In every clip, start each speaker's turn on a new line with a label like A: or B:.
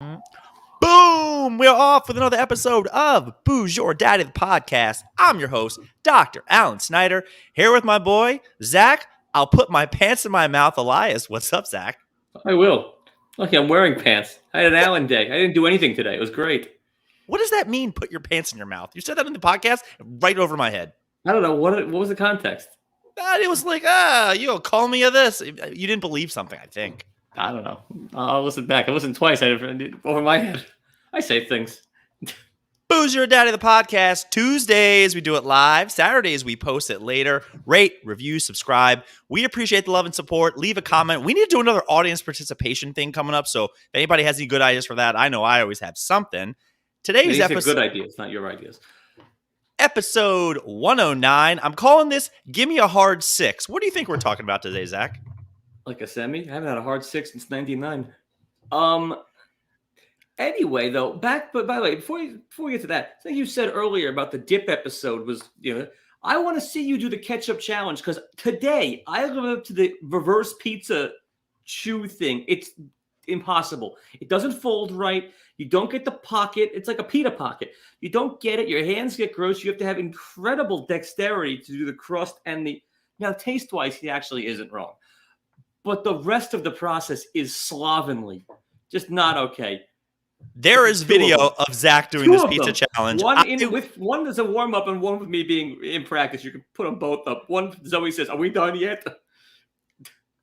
A: Boom! We're off with another episode of Booze Your Daddy, the podcast. I'm your host, Dr. Alan Snyder, here with my boy, Zach. I'll put my pants in my mouth, Elias. What's up, Zach?
B: I will. Look, I'm wearing pants. I had an Allen day. I didn't do anything today. It was great.
A: What does that mean, put your pants in your mouth? You said that in the podcast right over my head.
B: I don't know. What was the context?
A: It was like, you'll call me of this. You didn't believe something, I think.
B: I don't know. I'll listen back. I listened twice. I did over my head. I say things.
A: Booze Your Daddy, the podcast. Tuesdays, we do it live. Saturdays, we post it later. Rate, review, subscribe. We appreciate the love and support. Leave a comment. We need to do another audience participation thing coming up. So if anybody has any good ideas for that, I know I always have something. Today's episode.
B: Good ideas, not your ideas.
A: Episode 109. I'm calling this Gimme a Hard Six. What do you think we're talking about today, Zach?
B: Like a semi? I haven't had a hard six since 99. Anyway, though, but by the way, before we get to that, I think you said earlier about the dip episode was, I want to see you do the ketchup challenge because today I lived up to the reverse pizza chew thing. It's impossible. It doesn't fold right. You don't get the pocket. It's like a pita pocket. You don't get it. Your hands get gross. You have to have incredible dexterity to do the crust and the. Now, taste-wise, he actually isn't wrong. But the rest of the process is slovenly. Just not okay.
A: There is video of Zach doing this pizza challenge.
B: One is a warm-up and one with me being in practice. You can put them both up. One, Zoe says, are we done yet?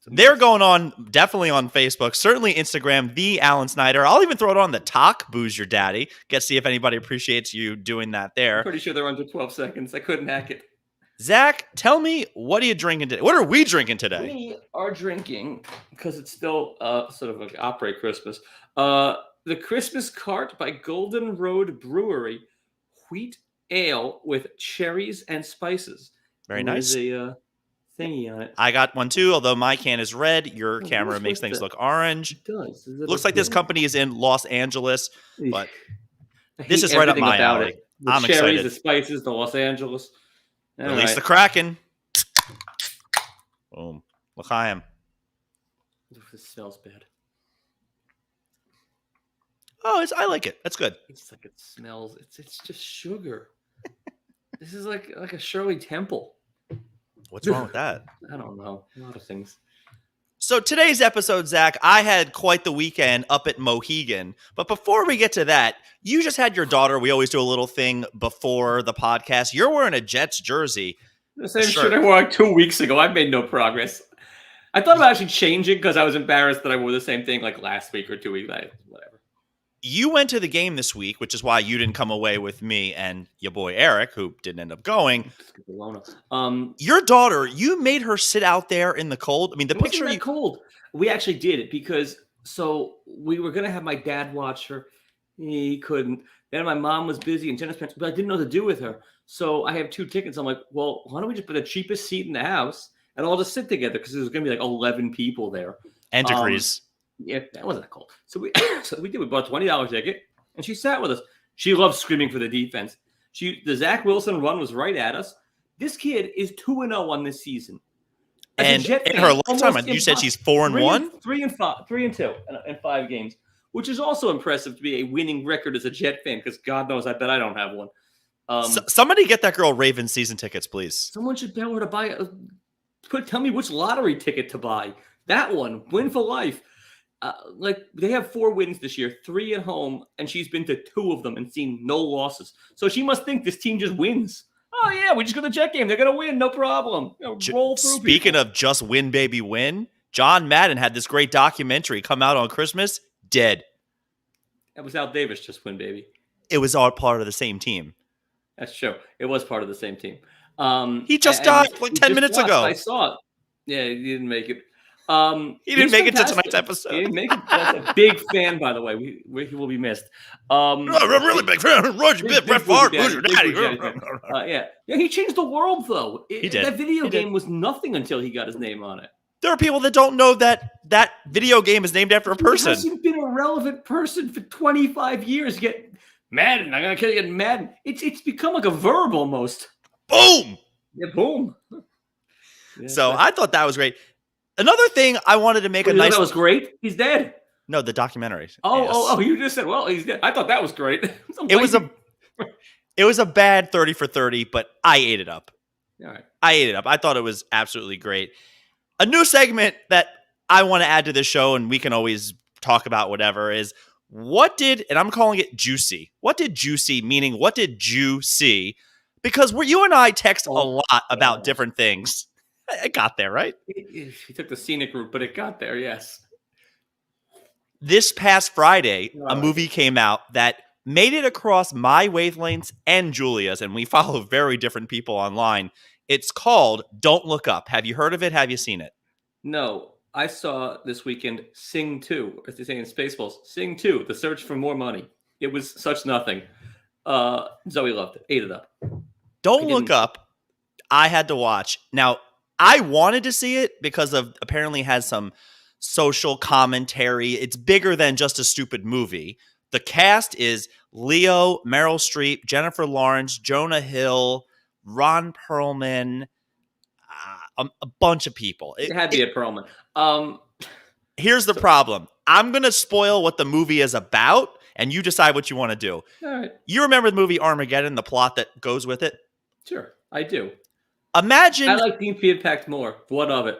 A: They're going on definitely on Facebook, certainly Instagram, the Alan Snyder. I'll even throw it on the talk, Booze Your Daddy. Get see if anybody appreciates you doing that there.
B: I'm pretty sure they're under 12 seconds. I couldn't hack it.
A: Zach, tell me, what are you drinking today? What are we drinking today?
B: We are drinking, because it's still sort of like opera Christmas, the Christmas Cart by Golden Road Brewery wheat ale with cherries and spices.
A: Very nice.
B: There's a thingy on it.
A: I got one too, although my can is red. Your camera makes things look orange.
B: It does.
A: Looks like this company is in Los Angeles, but this is right up my alley. I'm
B: cherries,
A: excited.
B: The spices, the Los Angeles.
A: Release the Kraken. Boom. L'chaim.
B: This smells bad.
A: Oh, I like it. That's good.
B: It's like it smells. It's just sugar. This is like a Shirley Temple.
A: What's wrong with that?
B: I don't know. A lot of things.
A: So today's episode, Zach, I had quite the weekend up at Mohegan. But before we get to that, you just had your daughter. We always do a little thing before the podcast. You're wearing a Jets jersey.
B: The same shirt I wore like 2 weeks ago. I've made no progress. I thought about actually changing because I was embarrassed that I wore the same thing like last week or 2 weeks. Whatever.
A: You went to the game this week, which is why you didn't come away with me and your boy Eric, who didn't end up going. Your daughter, you made her sit out there in the cold. I mean, the picture
B: wasn't that cold. We actually did it because we were gonna have my dad watch her. He couldn't. Then my mom was busy and Jenna's parents, but I didn't know what to do with her. So I have 2 tickets. I'm like, well, why don't we just put the cheapest seat in the house and all just sit together because there's gonna be like 11 people there.
A: And degrees.
B: Yeah, that wasn't that cold. So we did. We bought a $20 ticket, and she sat with us. She loves screaming for the defense. The Zach Wilson run was right at us. This kid is 2-0 on this season.
A: And in her lifetime, you said she's 4-1?
B: 3-2 in 5 games, which is also impressive to be a winning record as a Jet fan, because God knows, I bet I don't have one.
A: Somebody get that girl Ravens season tickets, please.
B: Someone should tell her to buy tell me which lottery ticket to buy. That one, win for life. They have 4 wins this year, 3 at home, and she's been to 2 of them and seen no losses. So she must think this team just wins. Oh yeah, we just go to the Jet game. They're gonna win, no problem. Roll through.
A: Speaking of just win, baby, win. John Madden had this great documentary come out on Christmas. Dead.
B: That was Al Davis. Just win, baby.
A: It was all part of the same team.
B: That's true. It was part of the same team.
A: He just died like 10 minutes ago.
B: I saw it. Yeah, he didn't make it.
A: He didn't make it to tonight's episode.
B: He didn't make it. That's a big fan, by the way. He will be missed.
A: I'm a really big fan. Roger, Brett Favre, who's your daddy?
B: Yeah. He changed the world, though.
A: He did.
B: That video game was nothing until he got his name on it.
A: There are people that don't know that video game is named after a person.
B: He hasn't been a relevant person for 25 years. Yet Madden, I'm gonna kill you in Madden. It's become like a verb almost.
A: Boom.
B: Yeah, boom.
A: So I thought that was great. Another thing I wanted to make a nice.
B: That was great. He's dead.
A: No, the documentary.
B: Oh! You just said, well, he's dead. I thought that was great.
A: It was a bad 30 for 30, but I ate it up.
B: All right.
A: I ate it up. I thought it was absolutely great. A new segment that I want to add to this show, and we can always talk about whatever, is and I'm calling it juicy. What did juicy, meaning what did you see? Because you and I text a lot about different things. It got there, right?
B: He took the scenic route, but it got there, yes.
A: This past Friday, a movie came out that made it across my wavelengths and Julia's, and we follow very different people online. It's called Don't Look Up. Have you heard of it? Have you seen it?
B: No. I saw this weekend Sing 2, as they say in Spaceballs, Sing 2, The Search for More Money. It was such nothing. Zoe loved it. Ate it up.
A: Don't Look Up, I had to watch. Now, I wanted to see it because of apparently has some social commentary. It's bigger than just a stupid movie. The cast is Leo, Meryl Streep, Jennifer Lawrence, Jonah Hill, Ron Perlman, a bunch of people.
B: It had to be a Perlman.
A: Here's the problem. I'm going to spoil what the movie is about, and you decide what you want to do.
B: All right.
A: You remember the movie Armageddon, the plot that goes with it?
B: Sure, I do.
A: Imagine...
B: I like Deep Impact more. What of it?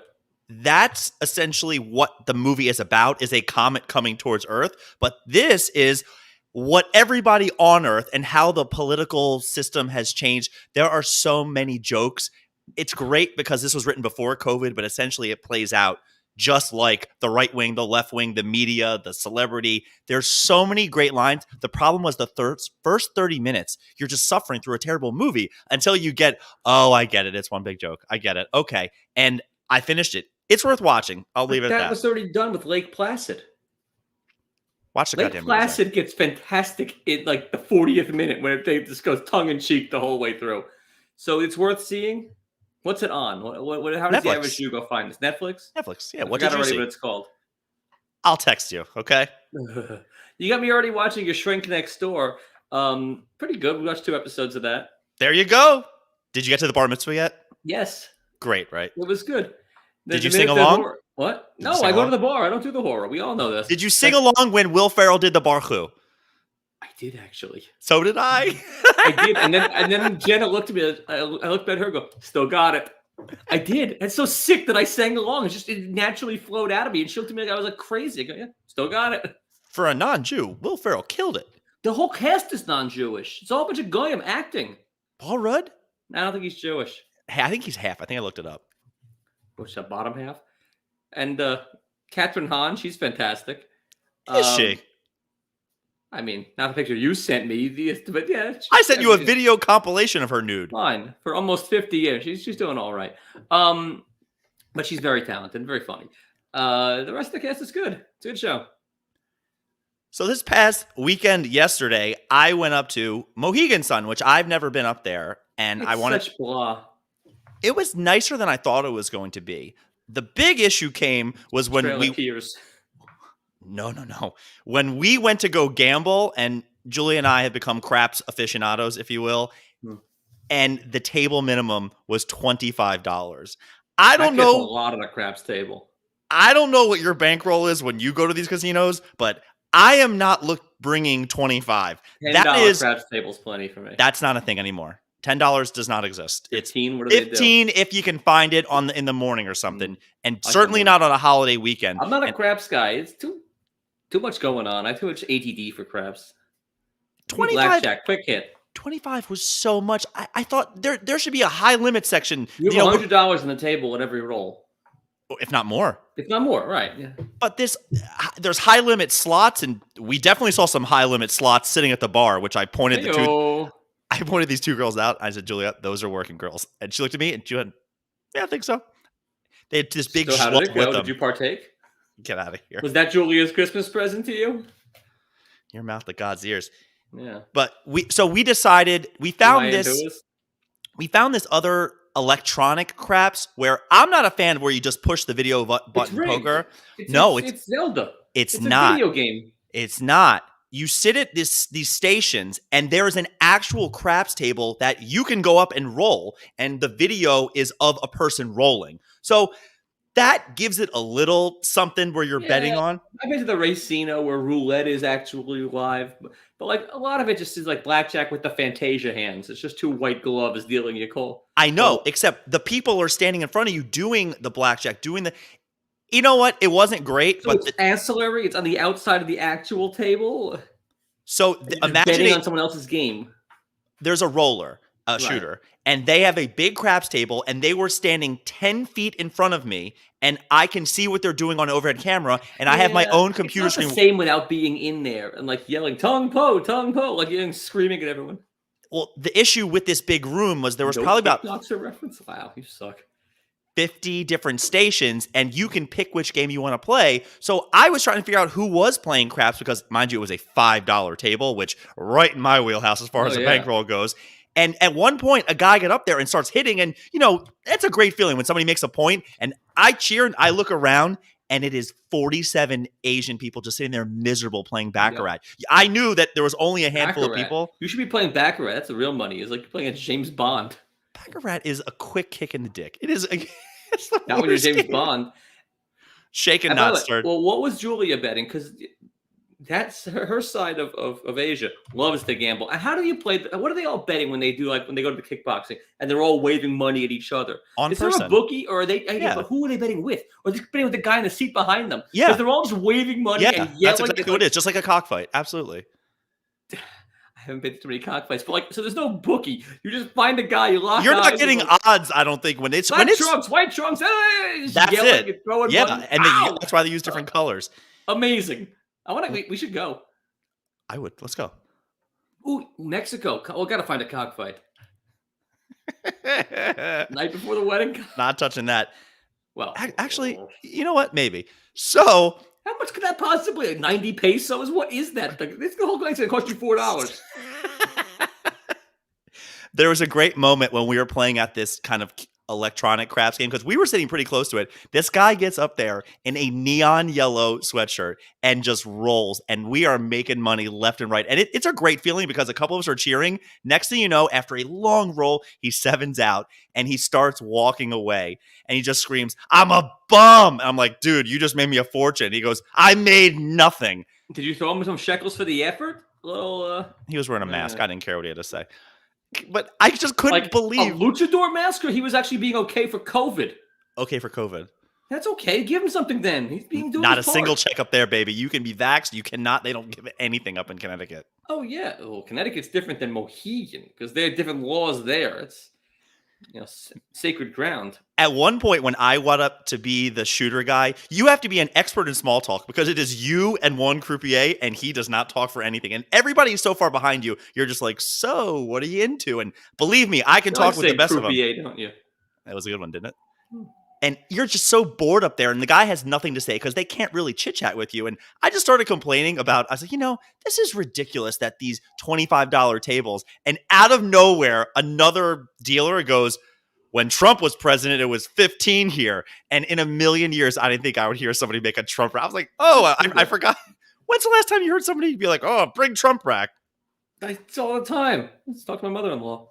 A: That's essentially what the movie is about, is a comet coming towards Earth. But this is what everybody on Earth and how the political system has changed. There are so many jokes. It's great because this was written before COVID, but essentially it plays out just like the right wing, the left wing, the media, the celebrity. There's so many great lines. The problem was the first 30 minutes, you're just suffering through a terrible movie until you get, oh, I get it. It's one big joke. I get it. Okay. And I finished it. It's worth watching. I'll leave it at that.
B: That was already done with Lake Placid.
A: Watch the goddamn movie.
B: Lake Placid gets fantastic in like the 40th minute when they just goes tongue in cheek the whole way through. So it's worth seeing. What's it on? How does the average Jew go find this? Netflix?
A: Netflix, yeah.
B: What did you see? What it's called.
A: I'll text you, okay?
B: You got me already watching Your Shrink Next Door. Pretty good. We watched 2 episodes of that.
A: There you go. Did you get to the bar mitzvah yet?
B: Yes.
A: Great, right?
B: It was good.
A: Did you sing along?
B: What? No, I go to the bar. I don't do the horror. We all know this.
A: Did you sing along when Will Ferrell did the Barchu?
B: I did, actually.
A: So did I.
B: I did. And then Jenna looked at me. I looked at her and go, still got it. I did. It's so sick that I sang along. It naturally flowed out of me. And she looked at me like I was like crazy. I go, yeah, still got it.
A: For a non-Jew, Will Ferrell killed it.
B: The whole cast is non-Jewish. It's all a bunch of goyim acting.
A: Paul Rudd?
B: I don't think he's Jewish.
A: Hey, I think he's half. I think I looked it up.
B: What's that, bottom half? And Katherine Hahn, she's fantastic.
A: Is she?
B: I mean, not the picture you sent me, but yeah.
A: I sent you a video compilation of her nude.
B: Fine. For almost 50 years. She's doing all right. But she's very talented and very funny. The rest of the cast is good. It's a good show.
A: So this past weekend, yesterday, I went up to Mohegan Sun, which I've never been up there. And
B: it's
A: I wanted...
B: such blah.
A: It was nicer than I thought it was going to be. The big issue came was when No. When we went to go gamble, and Julie and I had become craps aficionados, if you will, and the table minimum was $25. I don't know.
B: A lot on a craps table.
A: I don't know what your bankroll is when you go to these casinos, but I am not bringing $25.
B: $10 craps table's plenty for me.
A: That's not a thing anymore. $10 does not exist.
B: 15. What
A: do 15 if you can find it in the morning or something, and certainly not on a holiday weekend.
B: I'm not a craps guy. It's too much going on. I have too much ADD for craps.
A: 25
B: blackjack, quick hit.
A: 25 was so much. I thought there should be a high limit section.
B: You have $100 on the table at every roll,
A: if not more.
B: If not more, right? Yeah.
A: But there's high limit slots, and we definitely saw some high limit slots sitting at the bar, which I pointed I pointed these 2 girls out. I said, Julia, those are working girls. And she looked at me and she went, yeah, I think so. They had this big
B: how did it go?
A: with them.
B: Did you partake?
A: Get out of here.
B: Was that Julia's Christmas present to you?
A: Your mouth to God's ears.
B: Yeah.
A: But we decided we found this other electronic craps where I'm not a fan of where you just push the video button poker.
B: It's Zelda.
A: It's not
B: a video game.
A: It's not. You sit at these stations, and there is an actual craps table that you can go up and roll, and the video is of a person rolling. So that gives it a little something where you're betting on.
B: I've been to the Racino where roulette is actually live, but like a lot of it just is like blackjack with the Fantasia hands. It's just two white gloves dealing you call.
A: I know, except the people are standing in front of you doing the blackjack, doing the. You know what? It wasn't great,
B: So
A: but
B: it's ancillary. It's on the outside of the actual table.
A: so imagine
B: betting on someone else's game.
A: There's a roller, shooter, and they have a big craps table, and they were standing 10 feet in front of me, and I can see what they're doing on overhead camera, and I have my own computer
B: it's not
A: screen.
B: The same without being in there and like yelling tongue po, like yelling, screaming at everyone.
A: Well, the issue with this big room was there was probably about
B: reference. Wow, you suck.
A: 50 different stations, and you can pick which game you want to play. So I was trying to figure out who was playing craps because, mind you, it was a $5 table, which right in my wheelhouse as far as the bankroll goes. And at one point, a guy got up there and starts hitting, and, you know, that's a great feeling when somebody makes a point, and I cheer, and I look around, and it is 47 Asian people just sitting there miserable playing Baccarat. Yep. I knew that there was only a handful of people.
B: You should be playing Baccarat. That's the real money. It's like playing a James Bond.
A: Baccarat is a quick kick in the dick. It is.
B: Not when you're James Bond.
A: Shaken, not stirred.
B: Well, what was Julia betting? Because that's her side of Asia loves to gamble. And how do you play? What are they all betting when they do when they go to the kickboxing and they're all waving money at each other? Is there a bookie or are they? Yeah. But who are they betting with? Or are they betting with the guy in the seat behind them?
A: Yeah,
B: because they're all just waving money and yelling.
A: That's exactly what it is. Just like a cockfight. Absolutely.
B: I haven't been to too many cockfights, but so there's no bookie. You just find a guy, you lock.
A: You're not getting odds, I don't think, when it's
B: white trunks. Hey,
A: that's it.
B: And
A: that's why they use different colors.
B: Amazing. We should go.
A: I would. Let's go.
B: Ooh, Mexico. We got to find a cockfight. Night before the wedding.
A: Not touching that.
B: Well,
A: actually, you know what? Maybe. So.
B: How much could that possibly? Like 90 pesos? What is that? This whole thing's gonna cost you $4.
A: There was a great moment when we were playing at this kind of electronic craps game because we were sitting pretty close to it. This guy gets up there in a neon yellow sweatshirt and just rolls, and we are making money left and right. And it's a great feeling because a couple of us are cheering. Next thing you know, after a long roll, he sevens out and he starts walking away and he just screams, "I'm a bum." And I'm like, dude, you just made me a fortune. He goes, "I made nothing."
B: Did you throw him some shekels for the effort?
A: He was wearing a mask. I didn't care what he had to say. But I just couldn't believe
B: a luchador mask, or he was actually being okay for COVID.
A: Okay for COVID.
B: That's okay. Give him something then. He's being doing
A: not a single check up there, baby. You can be vaxxed. You cannot. They don't give anything up in Connecticut.
B: Oh yeah. Well, Connecticut's different than Mohegan because there are different laws there. It's sacred ground.
A: At one point, when I went up to be the shooter guy, you have to be an expert in small talk because it is you and one croupier, and he does not talk for anything. And everybody is so far behind you, you're just like, "So, what are you into?" And believe me, I can talk with the best of them.
B: Don't you?
A: That was a good one, didn't it? And you're just so bored up there, and the guy has nothing to say because they can't really chit-chat with you. And I just started complaining about, I was like, this is ridiculous that these $25 tables, and out of nowhere, another dealer goes, "When Trump was president, it was 15 here." And in a million years, I didn't think I would hear somebody make a Trump rack. I was like, I forgot. When's the last time you heard somebody be like, "Oh, bring Trump rack"?
B: It's all the time. Let's talk to my mother-in-law.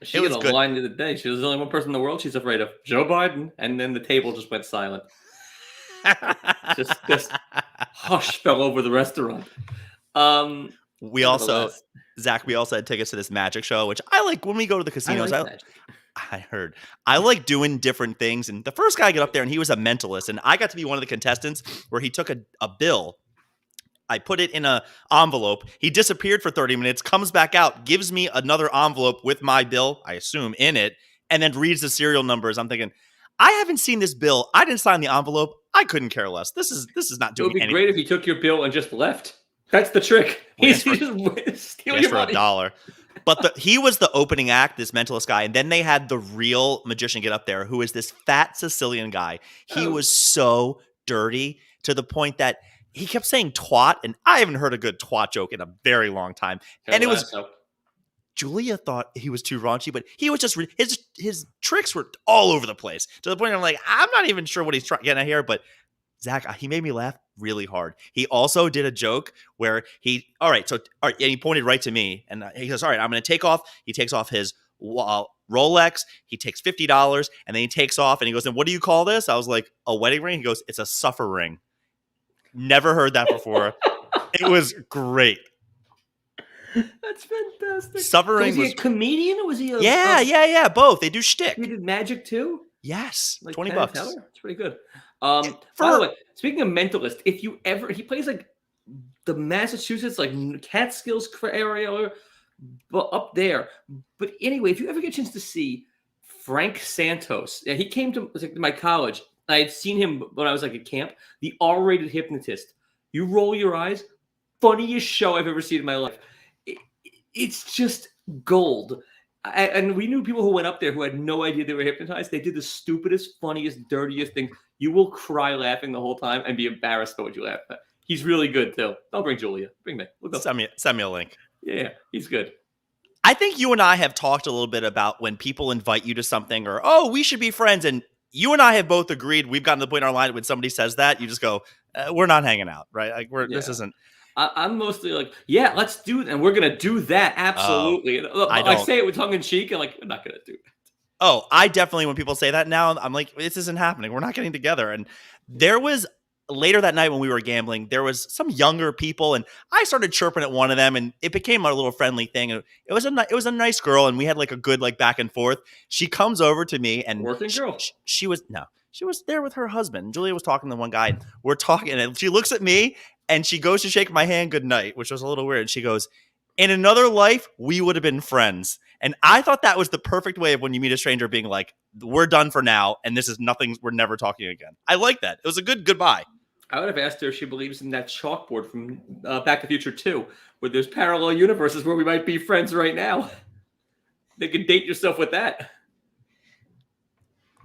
B: She
A: was
B: got a line the other day. She was the only one person in the world she's afraid of, Joe Biden. And then the table just went silent. just hush fell over the restaurant.
A: We also had tickets to this magic show, which I like when we go to the casinos. I like doing different things. And the first guy got up there and he was a mentalist. And I got to be one of the contestants where he took a bill. I put it in an envelope. He disappeared for 30 minutes, comes back out, gives me another envelope with my bill, I assume, in it, and then reads the serial numbers. I'm thinking, I haven't seen this bill. I didn't sign the envelope. I couldn't care less. This is not doing anything.
B: It would be great if he took your bill and just left. That's the trick. He's just steal your money.
A: For $1. But he was the opening act, this mentalist guy, and then they had the real magician get up there, who is this fat Sicilian guy. He was so dirty to the point that he kept saying twat, and I haven't heard a good twat joke in a very long time. And it was Julia thought he was too raunchy, but he was just his tricks were all over the place to the point I'm like, I'm not even sure what he's trying to get at here. But Zach, he made me laugh really hard. He also did a joke where and he pointed right to me, and he goes, "All right, I'm going to take off." He takes off his Rolex. He takes $50 and then he takes off and he goes, and what do you call this? I was like, a wedding ring? He goes, it's a suffer ring. Never heard that before. It was great.
B: That's fantastic.
A: Suffer ring
B: was he a comedian or was he a...
A: Yeah, both. They do shtick.
B: He did magic too?
A: Yes,
B: like
A: $20.
B: That's pretty good. By the way, speaking of Mentalist, if you ever... He plays like the Massachusetts, like Catskills area, but up there. But anyway, if you ever get a chance to see Frank Santos, he came to my college. I had seen him when I was like at camp. The R-rated hypnotist. You roll your eyes. Funniest show I've ever seen in my life. It's just gold. And we knew people who went up there who had no idea they were hypnotized. They did the stupidest, funniest, dirtiest thing. You will cry laughing the whole time and be embarrassed by what you laugh at. He's really good too. I'll bring Julia. Bring me.
A: Send me a link.
B: Yeah, he's good.
A: I think you and I have talked a little bit about when people invite you to something or, oh, we should be friends. And you and I have both agreed. We've gotten to the point in our line when somebody says that, you just go, we're not hanging out, right? Like this isn't.
B: I'm mostly like, yeah, let's do it. And we're going to do that. Absolutely. I say it with tongue in cheek and like, we're not going to do it.
A: Oh, I definitely, when people say that now, I'm like, this isn't happening. We're not getting together. And there was later that night when we were gambling, there was some younger people and I started chirping at one of them and it became a little friendly thing. And it was a nice girl and we had like a good like back and forth. She comes over to me and she was there with her husband. Julia was talking to one guy. And we're talking and she looks at me and she goes to shake my hand goodnight, which was a little weird. She goes, in another life, we would have been friends. And I thought that was the perfect way of when you meet a stranger being like, we're done for now. And this is nothing. We're never talking again. I like that. It was a good goodbye.
B: I would have asked her if she believes in that chalkboard from Back to the Future 2, where there's parallel universes where we might be friends right now. They could date yourself with that.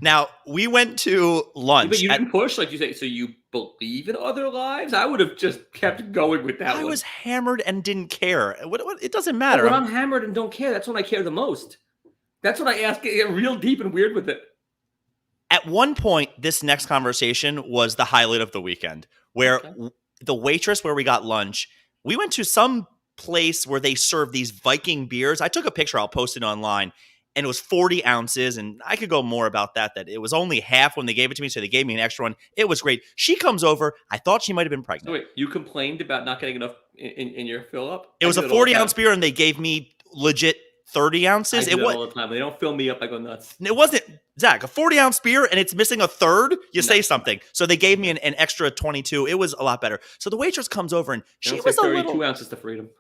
A: Now, we went to lunch.
B: But you didn't push, like you say, so you believe in other lives? I would have just kept going with that
A: I was hammered and didn't care. It doesn't matter.
B: When I'm hammered and don't care, that's when I care the most. That's when I get real deep and weird with it.
A: At one point, this next conversation was the highlight of the weekend, where the waitress where we got lunch, we went to some place where they serve these Viking beers. I took a picture. I'll post it online. And it was 40 ounces. And I could go more about that it was only half when they gave it to me. So they gave me an extra one. It was great. She comes over. I thought she might have been pregnant.
B: So wait, you complained about not getting enough in your fill up?
A: It was a 40-ounce beer and they gave me legit 30 ounces.
B: I do it all the time. They don't fill me up. I go nuts.
A: It wasn't, Zach, a 40-ounce beer and it's missing a third? Say something. So they gave me an extra 22. It was a lot better. So the waitress comes over and she was
B: 32 ounces to freedom.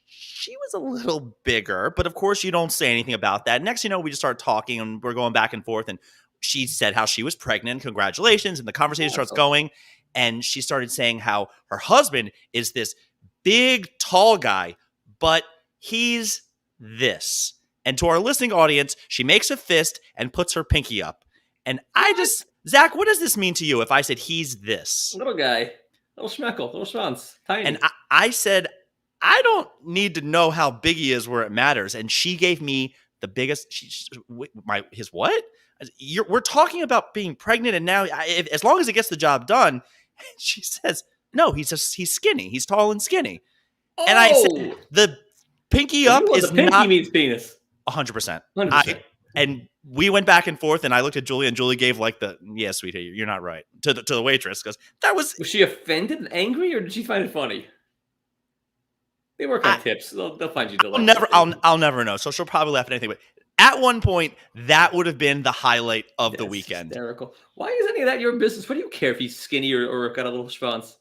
A: She was a little bigger, but of course you don't say anything about that. Next, we just start talking and we're going back and forth. And she said how she was pregnant. Congratulations. And the conversation starts going. And she started saying how her husband is this big, tall guy, but he's this. And to our listening audience, she makes a fist and puts her pinky up. And Zach, what does this mean to you if I said he's this?
B: Little guy, little schmeckle, little schwanz, tiny.
A: And I said, I don't need to know how big he is where it matters. And she gave me the biggest. His what? We're talking about being pregnant, and now as long as it gets the job done, she says no. He's skinny. He's tall and skinny. Oh! And I said the pinky up is
B: the pinky
A: not
B: means penis.
A: 100%. 100%. And we went back and forth, and I looked at Julie, and Julie gave like sweetie, you're not right to the waitress because that was.
B: Was she offended and angry, or did she find it funny? They work on tips. They'll find you delightful.
A: I'll never know. So she'll probably laugh at anything. But at one point, that would have been the highlight of the weekend.
B: Hysterical. Why is any of that your business? What do you care if he's skinny or got a little schwanz?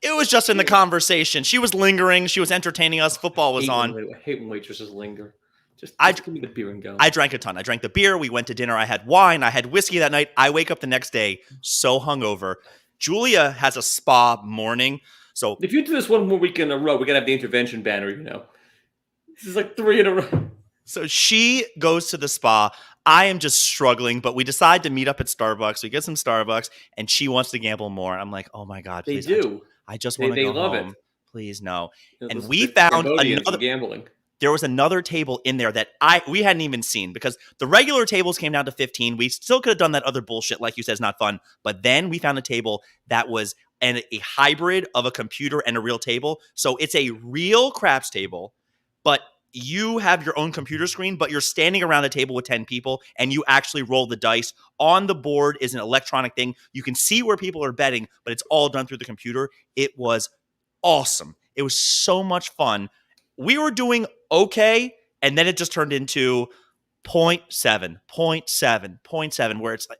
A: It was just in the conversation. She was lingering. She was entertaining us. Football was on.
B: I hate when waitresses linger. Just give me the beer and go.
A: I drank a ton. I drank the beer. We went to dinner. I had wine. I had whiskey that night. I wake up the next day so hungover. Julia has a spa morning. So
B: if you do this one more week in a row, we're going to have the intervention banner, This is like 3 in a row.
A: So she goes to the spa. I am just struggling, but we decide to meet up at Starbucks. We get some Starbucks, and she wants to gamble more. I'm like, oh, my God. Please,
B: they do.
A: I just want to go
B: love
A: home.
B: It.
A: Please, no. And we found another
B: gambling.
A: There was another table in there that we hadn't even seen because the regular tables came down to 15. We still could have done that other bullshit, like you said, is not fun. But then we found a table that was a hybrid of a computer and a real table. So it's a real craps table, but you have your own computer screen, but you're standing around a table with 10 people and you actually roll the dice. On the board is an electronic thing. You can see where people are betting, but it's all done through the computer. It was awesome. It was so much fun. We were doing okay, and then it just turned into 0.7, 0.7, 0.7, where it's like,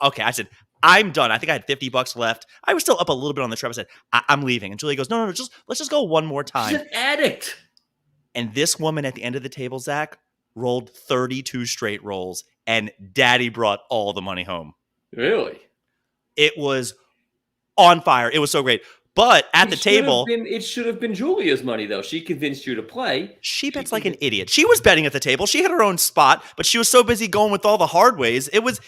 A: okay, I said, I'm done. I think I had $50 left. I was still up a little bit on the trip. I said, I'm leaving. And Julia goes, no, let's just go one more time.
B: She's an addict.
A: And this woman at the end of the table, Zach, rolled 32 straight rolls, and Daddy brought all the money home.
B: Really?
A: It was on fire. It was so great. But at the table,
B: it should have been Julia's money, though. She convinced you to play.
A: She bets like an idiot. She was betting at the table. She had her own spot, but she was so busy going with all the hard ways. It was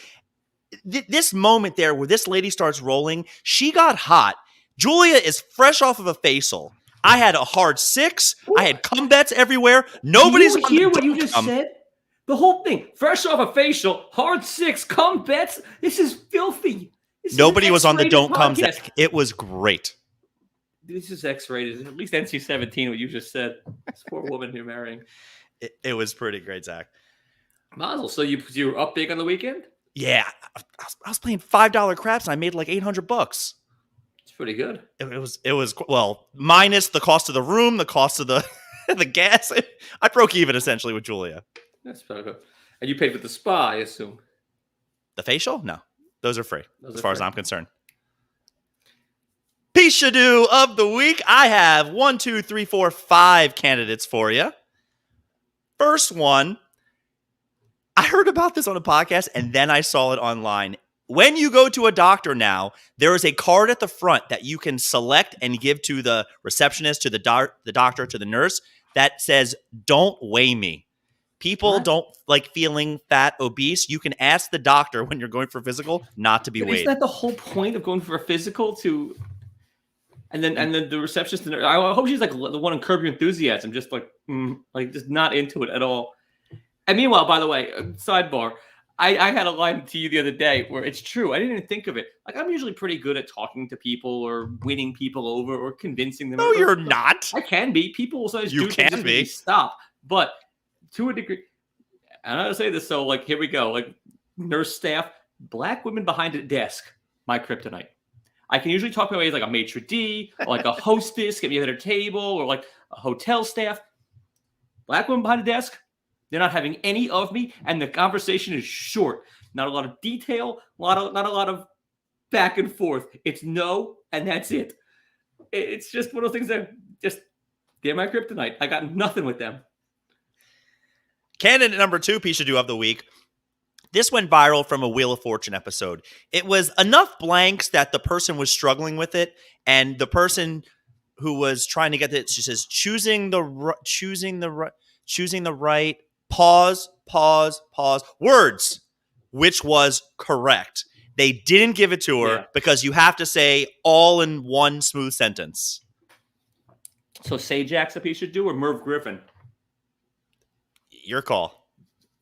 A: this moment there where this lady starts rolling. She got hot. Julia is fresh off of a facial. I had a hard 6. I had cum bets everywhere. Nobody's
B: Did you hear what you just said? The whole thing. Fresh off a facial, hard 6, cum bets. This is filthy.
A: Nobody was on the don't come, Zach. It was great.
B: This is X-rated. At least NC-17, what you just said. This poor woman you're marrying.
A: It was pretty great, Zach.
B: Mazel. So you were up big on the weekend?
A: Yeah. I was playing $5 craps and I made like $800.
B: It's pretty good.
A: It was well, minus the cost of the room, the cost of the the gas. I broke even essentially with Julia.
B: That's pretty good. And you paid for the spa, I assume.
A: The facial? No. Those are free as far as I'm concerned. Pichadoo of the week. I have 1, 2, 3, 4, 5 candidates for you. First one, I heard about this on a podcast and then I saw it online. When you go to a doctor now, there is a card at the front that you can select and give to the receptionist, to the doctor, to the nurse that says, "Don't weigh me." People don't like feeling fat, obese. You can ask the doctor when you're going for a physical not to be weighed.
B: Isn't that the whole point of going for a physical? And then the receptionist, I hope she's like the one in Curb Your Enthusiasm, just like just not into it at all. And meanwhile, by the way, sidebar, I had a line to you the other day where it's true. I didn't even think of it. Like, I'm usually pretty good at talking to people or winning people over or convincing them.
A: No, you're not.
B: I can be. People will sometimes do things to stop. But to a degree, and I'm going to say this, so like, here we go. Like, nurse staff, black women behind a desk, my kryptonite. I can usually talk my way as like a maitre d' or like a hostess, get me at their table, or like a hotel staff. Black women behind a desk, they're not having any of me, and the conversation is short. Not a lot of detail, not a lot of back and forth. It's no, and that's it. It's just one of those things that just, they're my kryptonite. I got nothing with them.
A: Candidate number 2, Pichadoo of the week. This went viral from a Wheel of Fortune episode. It was enough blanks that the person was struggling with it, and the person who was trying to get it, she says, choosing the right, pause, words, which was correct. They didn't give it to her because you have to say all in one smooth sentence.
B: So Sajak's a Pichadoo or Merv Griffin?
A: Your call.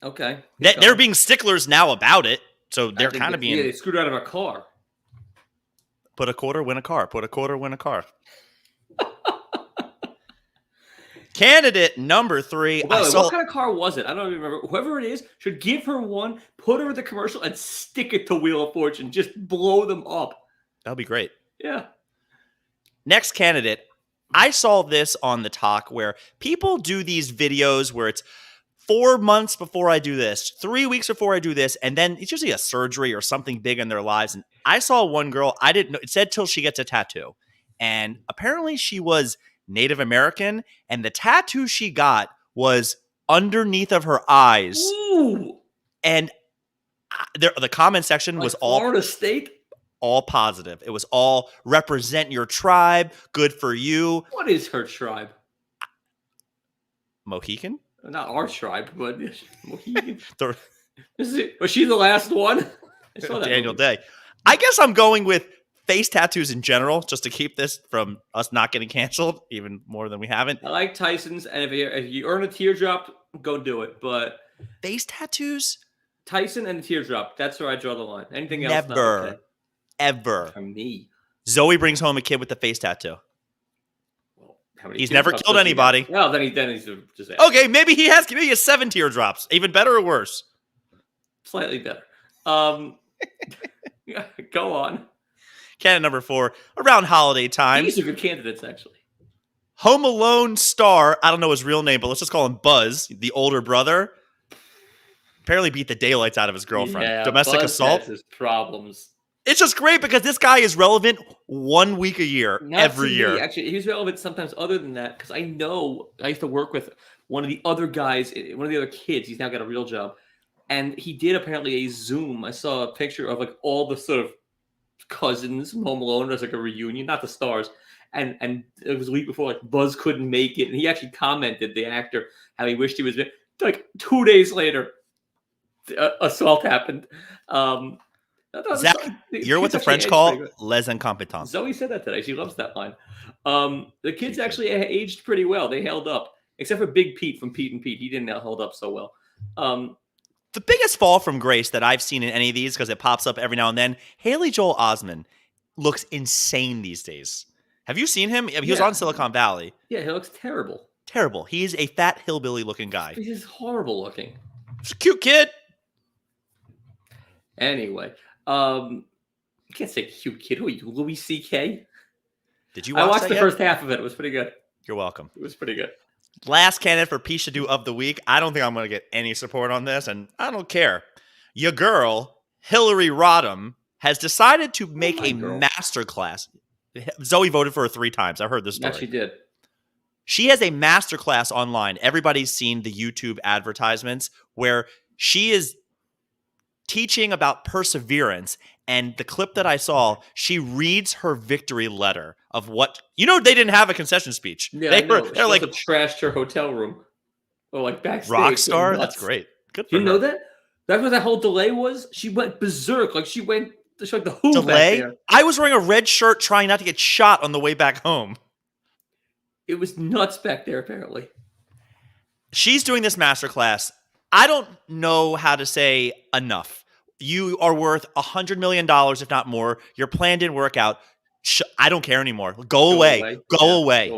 B: Okay.
A: They're being sticklers now about it, so they're kind of being...
B: Yeah, they screwed out of a car.
A: Put a quarter, win a car. Put a quarter, win a car. Candidate number 3.
B: What kind of car was it? I don't even remember. Whoever it is should give her one, put her in the commercial, and stick it to Wheel of Fortune. Just blow them up.
A: That'll be great.
B: Yeah.
A: Next candidate. I saw this on the talk where people do these videos where it's 4 months before I do this, 3 weeks before I do this, and then it's usually a surgery or something big in their lives. And I saw one girl, I didn't know, it said till she gets a tattoo. And apparently she was Native American, and the tattoo she got was underneath of her eyes.
B: Ooh.
A: And the comment section was all
B: Florida State?
A: All positive. It was all represent your tribe, good for you.
B: What is her tribe?
A: Mohican?
B: Not our tribe, but Mohican. Was she the last one? I saw that
A: Daniel
B: movie.
A: Day. I guess I'm going with face tattoos in general, just to keep this from us not getting canceled, even more than we haven't.
B: I like Tyson's, and if you earn a teardrop, go do it. But
A: face tattoos?
B: Tyson and a teardrop. That's where I draw the line. Anything else?
A: Never.
B: Not okay.
A: Ever.
B: For me.
A: Zoe brings home a kid with a face tattoo.
B: Well, How many
A: He's never
B: teardrops
A: killed
B: does he have?
A: anybody.
B: Well, then he's just
A: Okay, maybe he has 7 teardrops. Even better or worse?
B: slightly better. Yeah, go on.
A: Candidate number 4, around holiday time.
B: These are good candidates, actually.
A: Home Alone star, I don't know his real name, but let's just call him Buzz, the older brother. Apparently beat the daylights out of his girlfriend.
B: Yeah,
A: Domestic
B: Buzz
A: assault.
B: has his problems.
A: It's just great because this guy is relevant 1 week a year,
B: Not
A: every
B: to
A: year.
B: me, actually, he's relevant sometimes other than that, because I know I used to work with one of the other guys, one of the other kids. He's now got a real job. And he did apparently a Zoom. I saw a picture of like all the sort of cousins from Home Alone as like a reunion, not the stars. And it was a week before, like Buzz couldn't make it. And he actually commented, the actor, how he wished he was there. Like 2 days later, assault happened.
A: Zach, you're what the French call les incompetents.
B: Zoe said that today. She loves that line. The kids actually aged pretty well. They held up, except for Big Pete from Pete and Pete. He didn't hold up so well.
A: The biggest fall from grace that I've seen in any of these, because it pops up every now and then, Haley Joel Osment looks insane these days. Have you seen him? He was on Silicon Valley.
B: Yeah, he looks terrible.
A: Terrible. He's a fat hillbilly looking guy.
B: He's horrible looking.
A: He's a cute kid.
B: Anyway, you can't say cute kid. Who are you, Louis C.K.?
A: Did you watch
B: I watched
A: that
B: the
A: yet?
B: first half of it. It was pretty good.
A: You're welcome.
B: It was pretty good.
A: Last candidate for Peach to do of the week. I don't think I'm going to get any support on this, and I don't care. Your girl, Hillary Rodham, has decided to make a masterclass. Zoe voted for her 3 times. I've heard this story.
B: Yeah, she did.
A: She has a masterclass online. Everybody's seen the YouTube advertisements where she is teaching about perseverance. And the clip that I saw, she reads her victory letter of what, they didn't have a concession speech.
B: Yeah,
A: they're like
B: trashed her hotel room. Or like backstage.
A: Rock star. That's great. Good for her.
B: You know that? That's what that whole delay was? She went berserk. Like she went like the Who
A: delay?
B: back there.
A: I was wearing a red shirt trying not to get shot on the way back home.
B: It was nuts back there, apparently.
A: She's doing this masterclass. I don't know how to say enough. You are worth $100 million, if not more. Your plan didn't work out. I don't care anymore. Go away. Go away.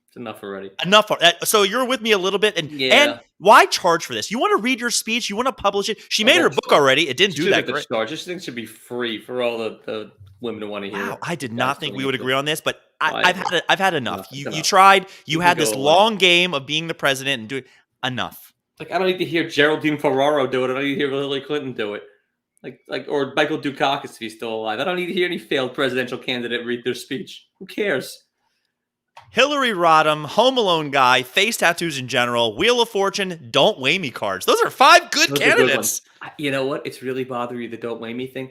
B: It's enough already.
A: Enough. So you're with me a little bit. And why charge for this? You want to read your speech? You want to publish it? She made her book already. It didn't do that great.
B: This thing should be free for all the women who want to hear.
A: Wow, I did not think we would agree on this, but I've had enough. You tried. You had this long game of being the president and doing enough.
B: Like I don't need to hear Geraldine Ferraro do it. I don't need to hear Hillary Clinton do it. Like or Michael Dukakis if he's still alive. I don't need to hear any failed presidential candidate read their speech. Who cares?
A: Hillary Rodham, Home Alone guy, face tattoos in general, Wheel of Fortune, Don't Weigh Me cards. Those are 5 good candidates.
B: You know what? It's really bothering you, the Don't Weigh Me thing.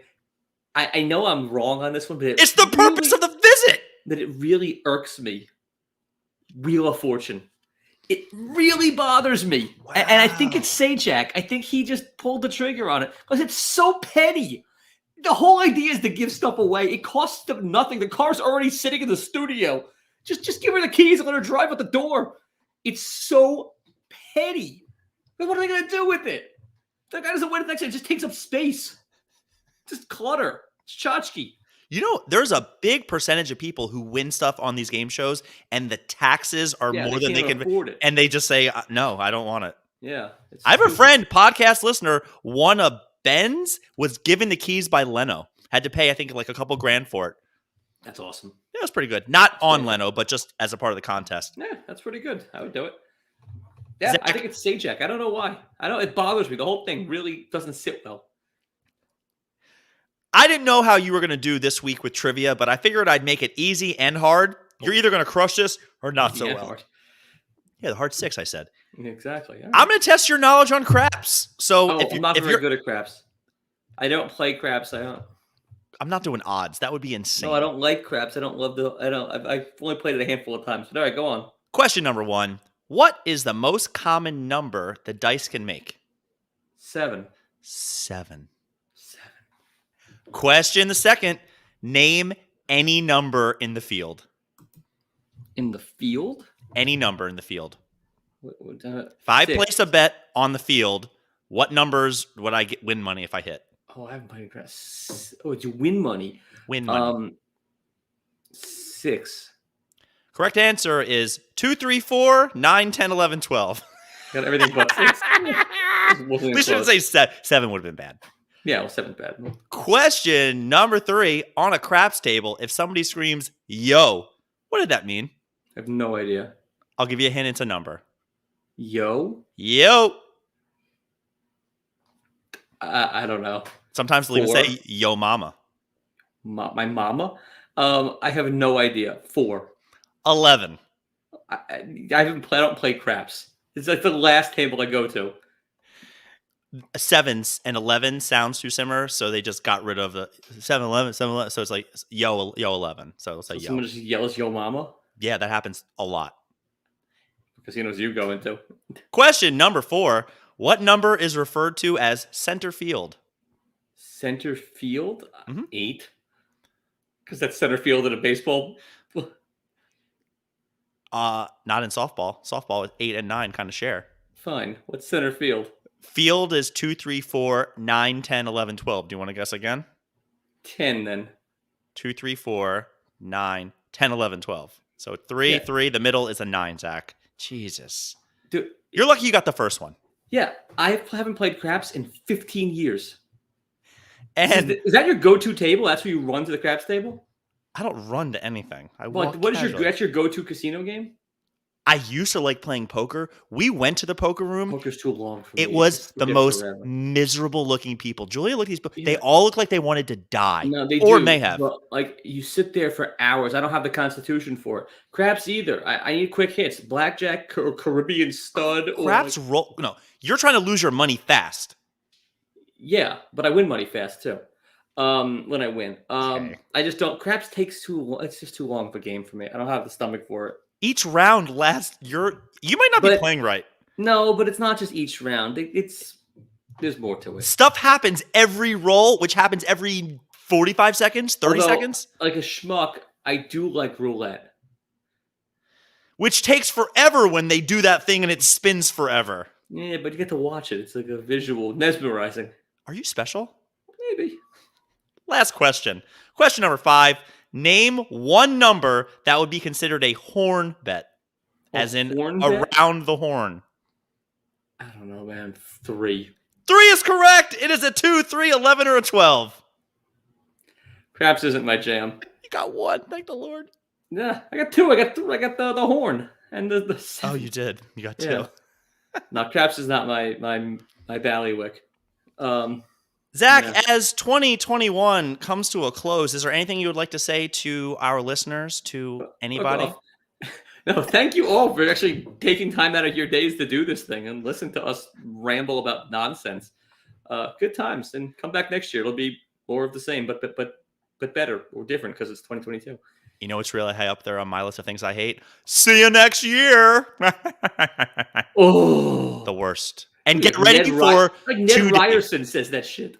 B: I know I'm wrong on this one, but
A: it's the purpose of the visit.
B: That it really irks me. Wheel of Fortune. It really bothers me. Wow. And I think it's Sajak. I think he just pulled the trigger on it because it's so petty. The whole idea is to give stuff away. It costs them nothing. The car's already sitting in the studio. Just give her the keys and let her drive out the door. It's so petty. What are they going to do with it? That guy doesn't win it next time. It just takes up space. Just clutter. It's tchotchke.
A: There's a big percentage of people who win stuff on these game shows, and the taxes are more than they can
B: afford it.
A: And they just say, no, I don't want it.
B: Yeah.
A: I have a friend, podcast listener, won a Benz, was given the keys by Leno. Had to pay, I think, like a couple grand for it.
B: That's awesome.
A: Yeah, it was pretty good. Not on Leno, but just as a part of the contest.
B: Yeah, that's pretty good. I would do it. Yeah, I think it's Sajak. I don't know why. It bothers me. The whole thing really doesn't sit well.
A: I didn't know how you were going to do this week with trivia, but I figured I'd make it easy and hard. You're either going to crush this or not so well.
B: Hard.
A: Yeah, the hard 6, I said.
B: Exactly. Right.
A: I'm going to test your knowledge on craps. So
B: I'm not very good at craps. I don't play craps.
A: I'm not doing odds. That would be insane.
B: No, I don't like craps. I don't love I've only played it a handful of times. But all right, go on.
A: Question number 1. What is the most common number the dice can make?
B: 7.
A: 7. Question the second. Name any number in the field.
B: In the field?
A: Any number in the field. If I
B: 6.
A: place a bet on the field, what numbers would I win money if I hit?
B: Oh, I haven't played craps. Oh, it's you win money.
A: Win money.
B: 6.
A: Correct answer is 2, 3, 4, 9, 10, 11, 12.
B: Got everything but 6.
A: We shouldn't say 7 would have been bad.
B: Yeah, well, 7 bad.
A: Question number 3. On a craps table, if somebody screams, yo, what did that mean?
B: I have no idea.
A: I'll give you a hint. It's a number.
B: Yo?
A: Yo.
B: I don't know.
A: Sometimes they'll even
B: 4.
A: say, yo, mama.
B: My mama? I have no idea. 4.
A: 11.
B: I don't play craps. It's like the last table I go to.
A: 7s and 11 sounds too similar, so they just got rid of the 7, 11, 7, 11. So it's like yo 11. So it's like yo.
B: Someone just yells "Yo, mama"
A: Yeah, that happens a lot.
B: because he knows you go into.
A: Question number 4. What number is referred to as center field?
B: Center field?
A: Mhm.
B: 8. Because that's center field in a baseball.
A: Not in softball. Softball is 8 and 9 kind of share.
B: Fine. What's center field?
A: Field is 2, 3, 4, 9, 10, 11, 12. Do you want to guess again?
B: 10 then.
A: 2, 3, 4, 9, 10, 11, 12. So 3,
B: Yeah.
A: 3. The middle is a 9, Zach. Jesus.
B: Dude,
A: You're lucky you got the first one.
B: yeah, I haven't played craps in 15 years.
A: And
B: Is that your go-to table? That's where you run to the craps table?
A: I don't run to anything. I
B: What
A: walk
B: is
A: casually.
B: that's your go-to casino game?
A: I used to like playing poker. We went to the poker room.
B: Poker's too long for me.
A: It was
B: It's
A: the
B: there
A: most
B: forever.
A: miserable looking people. Julia looked at these.
B: Yeah.
A: They all look like they wanted to die,
B: No, they
A: or
B: do,
A: may have.
B: But like you sit there for hours. I don't have the constitution for it. Craps either. I need quick hits. Blackjack or Caribbean stud.
A: Craps
B: Or
A: roll. No, you're trying to lose your money fast.
B: yeah, but I win money fast too. When I win.
A: Okay.
B: I just don't. Craps takes too long. It's just too long of a game for me. I don't have the stomach for it.
A: Each round lasts. You might not be
B: But-
A: playing right.
B: No, but it's not just each round. There's more to it.
A: Stuff happens every roll, which happens every 45 seconds, 30
B: Although,
A: seconds,
B: Like a schmuck, I do like roulette.
A: which takes forever when they do that thing and it spins forever.
B: Yeah, but you get to watch it. It's like a visual, mesmerizing.
A: Are you special?
B: Maybe.
A: Last question. Question number 5. Name one number that would be considered a horn bet, as in
B: horn bet?
A: around the horn.
B: I don't know, man. 3.
A: 3 is correct. It is a 2, 3, 11, or a 12.
B: Craps isn't my jam.
A: You got 1. Thank the Lord.
B: Yeah, I got 2. I got the horn and the.
A: Oh, you did. You got 2.
B: Yeah. No, craps is not my ballywick.
A: Zach,
B: Yeah.
A: as 2021 comes to a close, is there anything you would like to say to our listeners, to anybody?
B: No, thank you all for actually taking time out of your days to do this thing and listen to us ramble about nonsense. Good times, and come back next year. It'll be more of the same, but better or different because it's 2022.
A: You know what's really high up there on my list of things I hate? See you next year.
B: Oh,
A: The worst. And get ready for
B: like Ned Ryerson says that shit.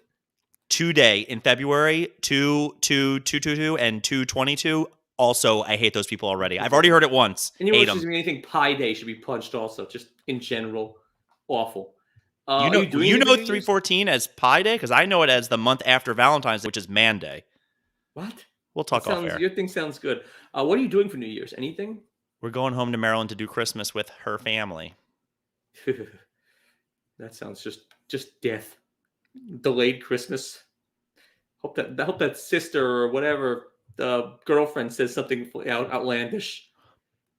A: today in February, 2/2/2/2 and 2/22. Also, I hate those people already. I've already heard it once.
B: And you
A: Hate
B: know,
A: them.
B: anything Pi Day should be punched. Also, just in general, awful.
A: You
B: are
A: know,
B: doing
A: you know
B: anything New Year's?
A: 3/14 as Pi Day because I know it as the month after Valentine's Day, which is Man Day.
B: What?
A: We'll talk off air.
B: Your thing sounds good. What are you doing for New Year's? Anything?
A: We're going home to Maryland to do Christmas with her family.
B: That sounds just death. Delayed Christmas. Hope that sister or whatever girlfriend says something outlandish.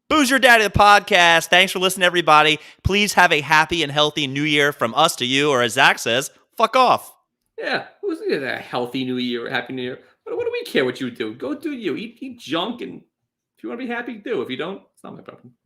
A: Booze Your Daddy, the podcast. Thanks for listening, everybody. Please have a happy and healthy New Year from us to you, or as Zach says, fuck off.
B: Yeah, who's a healthy New Year, happy New Year? What do we care what you do? Go do you. Eat junk, and if you want to be happy, do. If you don't, it's not my problem.